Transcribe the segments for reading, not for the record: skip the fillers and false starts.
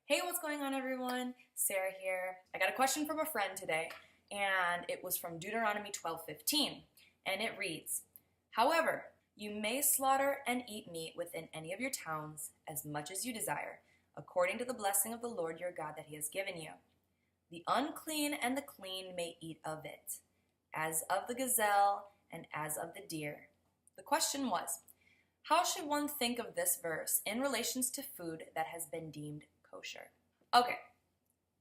Hey, what's going on, everyone? Sarah here. I got a question from a friend today, and it was from Deuteronomy 12:15, and it reads, "However, you may slaughter and eat meat within any of your towns as much as you desire, according to the blessing of the Lord your God that he has given you. The unclean and the clean may eat of it, as of the gazelle and as of the deer." The question was, how should one think of this verse in relations to food that has been deemed kosher? Okay,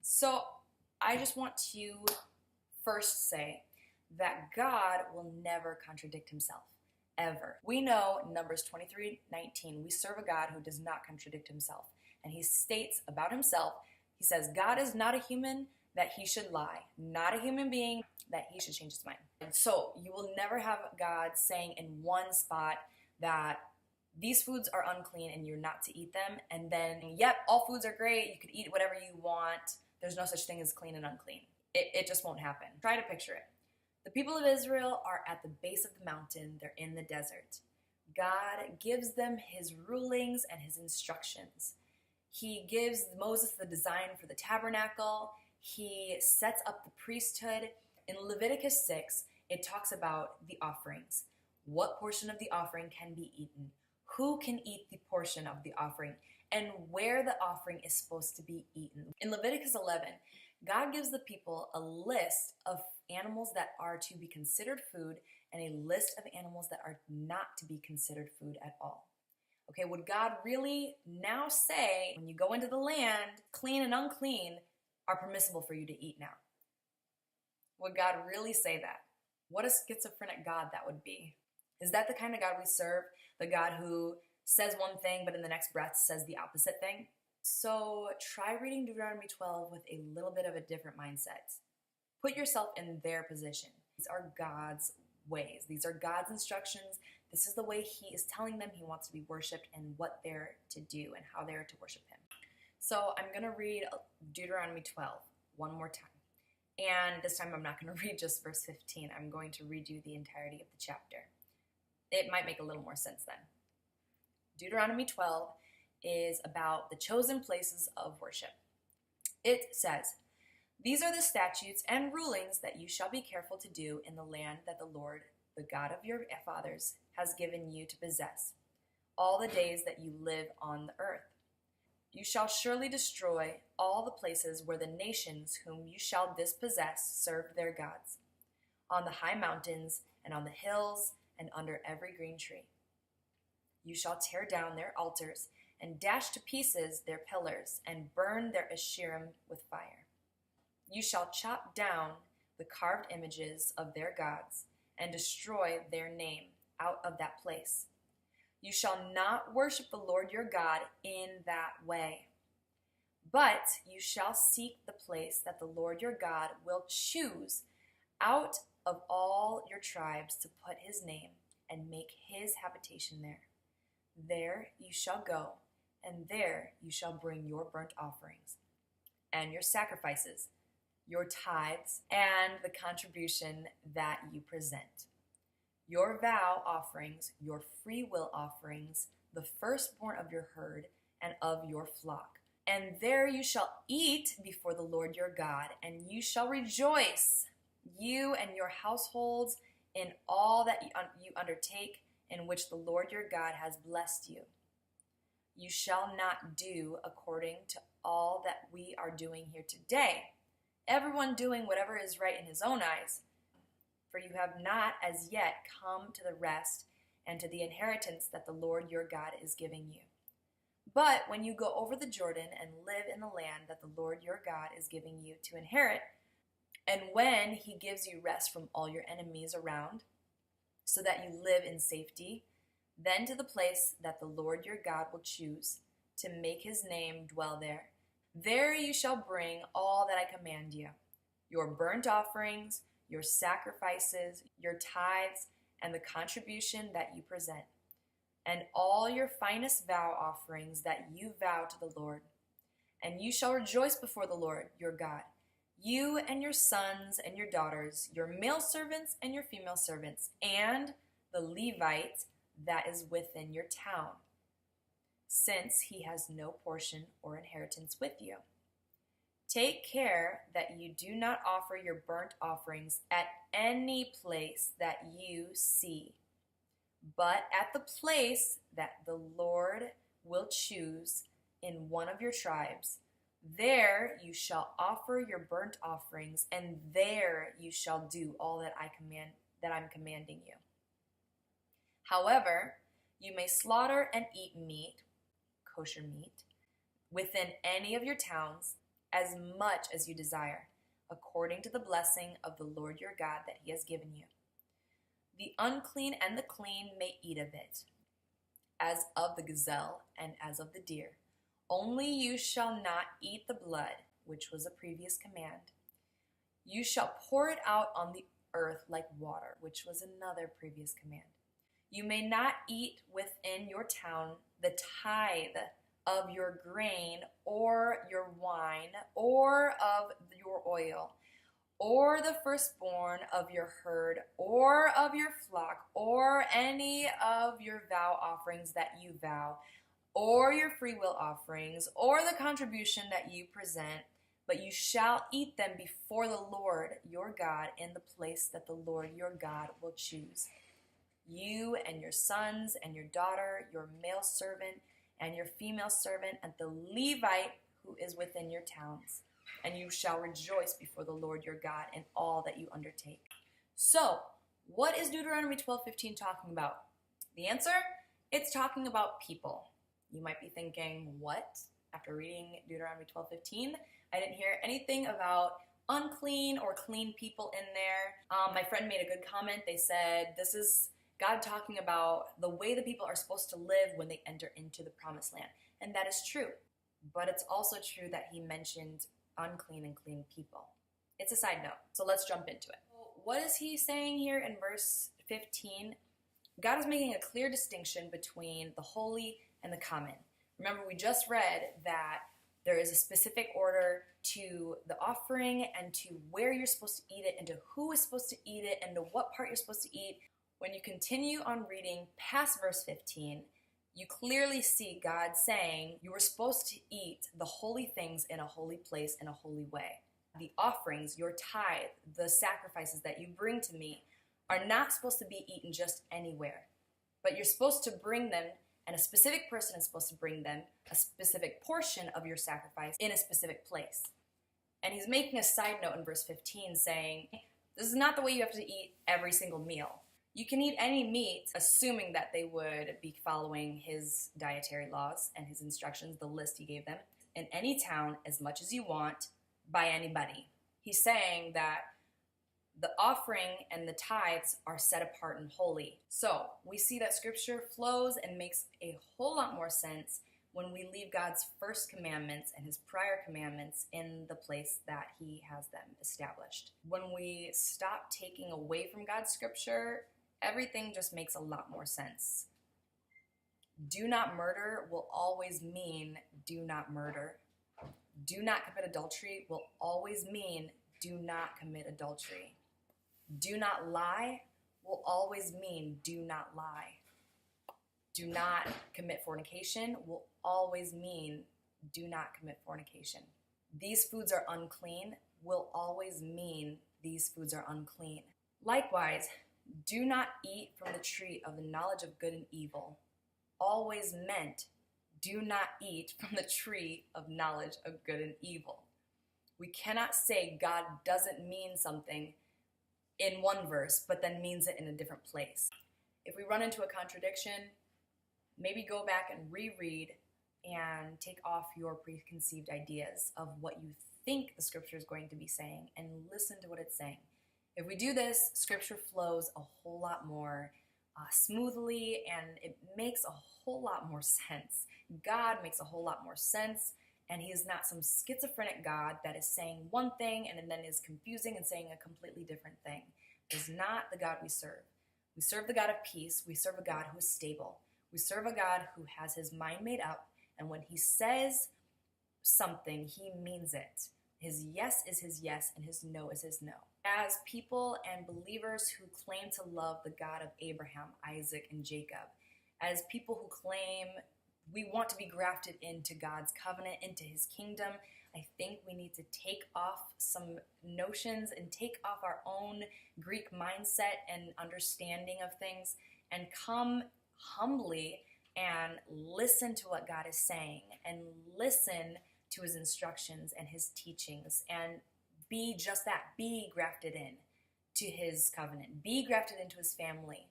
so I just want to first say that God will never contradict himself, ever. We know in Numbers 23:19, we serve a God who does not contradict himself. And he states about himself, he says, God is not a human that he should lie, not a human being that he should change his mind. And so you will never have God saying in one spot that these foods are unclean and you're not to eat them, and then, yep, all foods are great, you could eat whatever you want, there's no such thing as clean and unclean. It just won't happen. Try to picture it. The people of Israel are at the base of the mountain, they're in the desert. God gives them his rulings and his instructions. He gives Moses the design for the tabernacle. He sets up the priesthood. In Leviticus 6, it talks about the offerings. What portion of the offering can be eaten? Who can eat the portion of the offering? And where the offering is supposed to be eaten. In Leviticus 11, God gives the people a list of animals that are to be considered food and a list of animals that are not to be considered food at all. Okay, would God really now say, when you go into the land, clean and unclean are permissible for you to eat now? Would God really say that? What a schizophrenic God that would be. Is that the kind of God we serve? The God who says one thing, but in the next breath says the opposite thing? So try reading Deuteronomy 12 with a little bit of a different mindset. Put yourself in their position. These are God's ways. These are God's instructions. This is the way he is telling them he wants to be worshiped and what they're to do and how they're to worship him. So I'm going to read Deuteronomy 12 one more time. And this time I'm not going to read just verse 15. I'm going to read you the entirety of the chapter. It might make a little more sense then. Deuteronomy 12 is about the chosen places of worship. It says, "These are the statutes and rulings that you shall be careful to do in the land that the Lord, the God of your fathers, has given you to possess, all the days that you live on the earth. You shall surely destroy all the places where the nations whom you shall dispossess served their gods, on the high mountains and on the hills and under every green tree. You shall tear down their altars and dash to pieces their pillars and burn their Asherim with fire. You shall chop down the carved images of their gods and destroy their name out of that place. You shall not worship the Lord your God in that way, but you shall seek the place that the Lord your God will choose out of all your tribes to put his name and make his habitation there. There you shall go, and there you shall bring your burnt offerings and your sacrifices, your tithes, and the contribution that you present, your vow offerings, your free will offerings, the firstborn of your herd and of your flock. And there you shall eat before the Lord your God, and you shall rejoice, you and your households, in all that you undertake, in which the Lord your God has blessed you. You shall not do according to all that we are doing here today, everyone doing whatever is right in his own eyes, for you have not as yet come to the rest and to the inheritance that the Lord your God is giving you. But when you go over the Jordan and live in the land that the Lord your God is giving you to inherit, and when he gives you rest from all your enemies around, so that you live in safety, then to the place that the Lord your God will choose to make his name dwell there, there you shall bring all that I command you, your burnt offerings, your sacrifices, your tithes, and the contribution that you present, and all your finest vow offerings that you vow to the Lord. And you shall rejoice before the Lord your God, you and your sons and your daughters, your male servants and your female servants, and the Levite that is within your town. since he has no portion or inheritance with you. Take care that you do not offer your burnt offerings at any place that you see, but at the place that the Lord will choose in one of your tribes. There you shall offer your burnt offerings, and there you shall do all that I'm commanding you. However, you may slaughter and eat meat, kosher meat, within any of your towns, as much as you desire, according to the blessing of the Lord your God that he has given you. The unclean and the clean may eat of it, as of the gazelle and as of the deer. Only you shall not eat the blood, which was a previous command. You shall pour it out on the earth like water, which was another previous command. You may not eat within your town the tithe of your grain or your wine or of your oil, or the firstborn of your herd or of your flock, or any of your vow offerings that you vow, or your freewill offerings, or the contribution that you present, but you shall eat them before the Lord your God in the place that the Lord your God will choose. You and your sons and your daughter, your male servant and your female servant, and the Levite who is within your towns. And you shall rejoice before the Lord your God in all that you undertake. So, what is Deuteronomy 12:15 talking about? The answer? It's talking about people. You might be thinking, what? After reading Deuteronomy 12:15, I didn't hear anything about unclean or clean people in there. My friend made a good comment. They said, this is God talking about the way the people are supposed to live when they enter into the promised land. And that is true. But it's also true that he mentioned unclean and clean people. It's a side note. So let's jump into it. What is he saying here in verse 15? God is making a clear distinction between the holy and the common. Remember, we just read that there is a specific order to the offering and to where you're supposed to eat it and to who is supposed to eat it and to what part you're supposed to eat. When you continue on reading past verse 15, you clearly see God saying you were supposed to eat the holy things in a holy place in a holy way. The offerings, your tithe, the sacrifices that you bring to me are not supposed to be eaten just anywhere, but you're supposed to bring them, and a specific person is supposed to bring them, a specific portion of your sacrifice in a specific place. And he's making a side note in verse 15 saying, this is not the way you have to eat every single meal. You can eat any meat, assuming that they would be following his dietary laws and his instructions, the list he gave them, in any town as much as you want by anybody. He's saying that the offering and the tithes are set apart and holy. So we see that scripture flows and makes a whole lot more sense when we leave God's first commandments and his prior commandments in the place that he has them established. When we stop taking away from God's scripture, everything just makes a lot more sense. Do not murder will always mean do not murder. Do not commit adultery will always mean do not commit adultery. Do not lie will always mean do not lie. Do not commit fornication will always mean do not commit fornication. These foods are unclean will always mean these foods are unclean. Likewise, do not eat from the tree of the knowledge of good and evil always meant do not eat from the tree of knowledge of good and evil. We cannot say God doesn't mean something in one verse, but then means it in a different place. If we run into a contradiction, maybe go back and reread and take off your preconceived ideas of what you think the scripture is going to be saying and listen to what it's saying. If we do this, scripture flows a whole lot more smoothly, and it makes a whole lot more sense. God makes a whole lot more sense, and he is not some schizophrenic God that is saying one thing and then is confusing and saying a completely different thing. It is not the God we serve. We serve the God of peace. We serve a God who is stable. We serve a God who has his mind made up, and when he says something, he means it. His yes is his yes, and his no is his no. As people and believers who claim to love the God of Abraham, Isaac, and Jacob, as people who claim we want to be grafted into God's covenant, into his kingdom, I think we need to take off some notions and take off our own Greek mindset and understanding of things and come humbly and listen to what God is saying and listen to his instructions and his teachings and be just that, be grafted in to his covenant, be grafted into his family.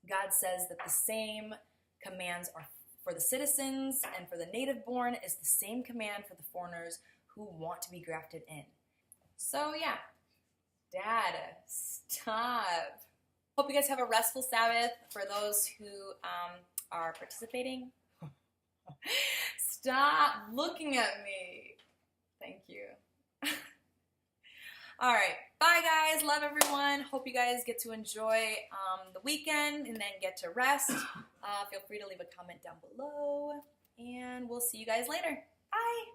God says that the same commands are for the citizens and for the native born is the same command for the foreigners who want to be grafted in. So yeah, Dad, stop. Hope you guys have a restful Sabbath. For those who are participating, stop looking at me. Thank you. All right, bye guys. Love everyone. Hope you guys get to enjoy the weekend and then get to rest. Feel free to leave a comment down below, and we'll see you guys later. Bye.